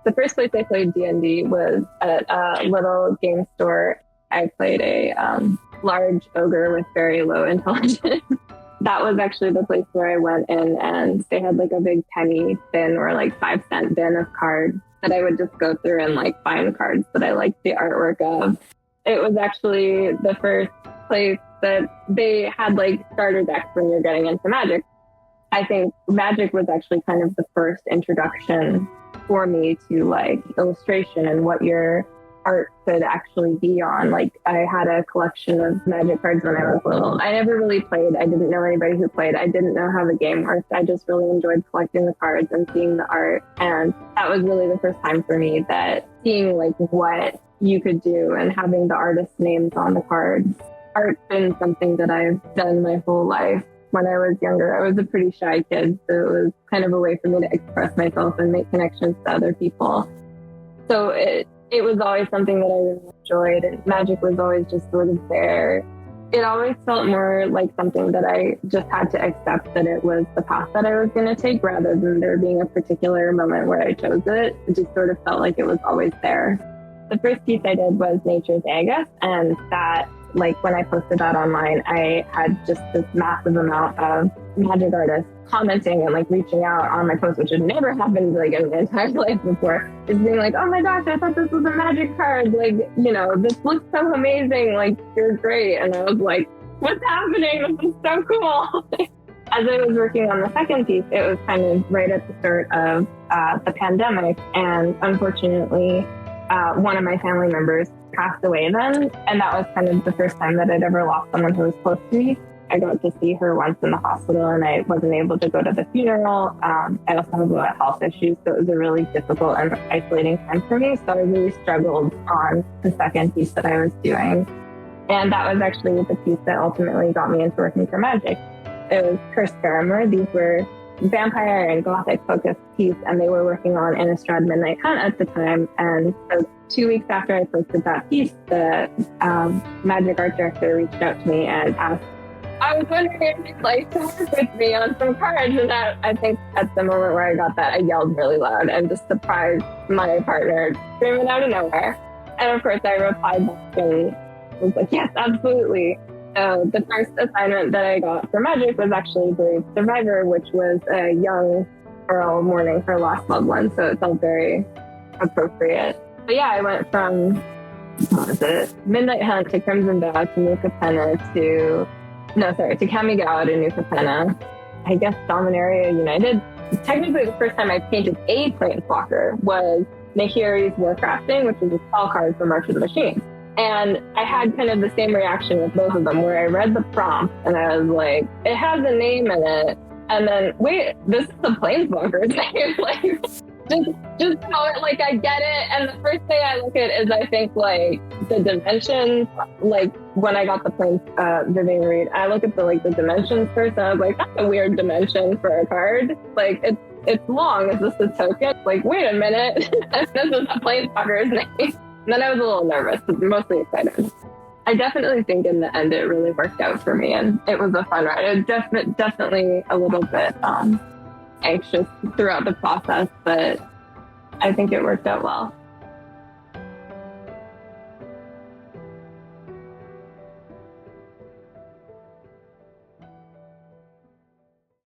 The first place I played D&D was at a little game store. I played a large ogre with very low intelligence. That was actually the place where I went in, and they had like a big penny bin or like 5-cent bin of cards that I would just go through and like find cards that I liked the artwork of. It was actually the first place that they had like starter decks when you're getting into Magic. I think Magic was actually kind of the first introduction for me to like illustration and what your art could actually be on. Like I had a collection of Magic cards when I was little. I never really played. I didn't know anybody who played. I didn't know how the game worked. I just really enjoyed collecting the cards and seeing the art. And that was really the first time for me that seeing like what you could do and having the artist names on the cards. Art's been something that I've done my whole life. When I was younger, I was a pretty shy kid, so it was kind of a way for me to express myself and make connections to other people. So it was always something that I really enjoyed, and Magic was always just sort of there. It always felt more like something that I just had to accept that it was the path that I was going to take rather than there being a particular moment where I chose it. It just sort of felt like it was always there. The first piece I did was Nature's Agus, and that, like when I posted that online, I had just this massive amount of Magic artists commenting and like reaching out on my post, which had never happened like in my entire life before. Just being like, oh my gosh, I thought this was a Magic card. Like, you know, this looks so amazing. Like, you're great. And I was like, what's happening? This is so cool. As I was working on the second piece, it was kind of right at the start of the pandemic. And unfortunately, one of my family members passed away then, and that was kind of the first time that I'd ever lost someone who was close to me. I got to see her once in the hospital, and I wasn't able to go to the funeral. I also have a lot of health issues, so it was a really difficult and isolating time for me. So I really struggled on the second piece that I was doing. And that was actually the piece that ultimately got me into working for Magic. It was Cursed Faramir. These were vampire and gothic focused piece, and they were working on Innistrad Midnight Hunt at the time. And so 2 weeks after I posted that piece, the Magic art director reached out to me and asked, I was wondering if you'd like to work with me on some cards. And that, I think at the moment where I got that, I yelled really loud and just surprised my partner screaming out of nowhere. And of course I replied back and was like, yes, absolutely. The first assignment that I got for Magic was actually Brave Survivor, which was a young girl mourning her lost loved one, so it felt very appropriate. But yeah, I went from Midnight Hunt to Crimson Vow to New Capenna to Kamigawa to New Capenna. I guess Dominaria United. Technically, the first time I painted a Planeswalker was Nahiri's Warcrafting, which is a spell card for March of the Machine. And I had kind of the same reaction with both of them, where I read the prompt and I was like, it has a name in it. And then, wait, this is the Planeswalker's name. Like, just call it like I get it. And the first thing I look at is I think like the dimensions. Like when I got the Planes Vivian Reed, I look at the dimensions first, and I was like, that's a weird dimension for a card. Like it's long. Is this a token? Like, wait a minute, this is the Planeswalker's name. And then I was a little nervous, but mostly excited. I definitely think in the end it really worked out for me, and it was a fun ride. It was definitely a little bit anxious throughout the process, but I think it worked out well.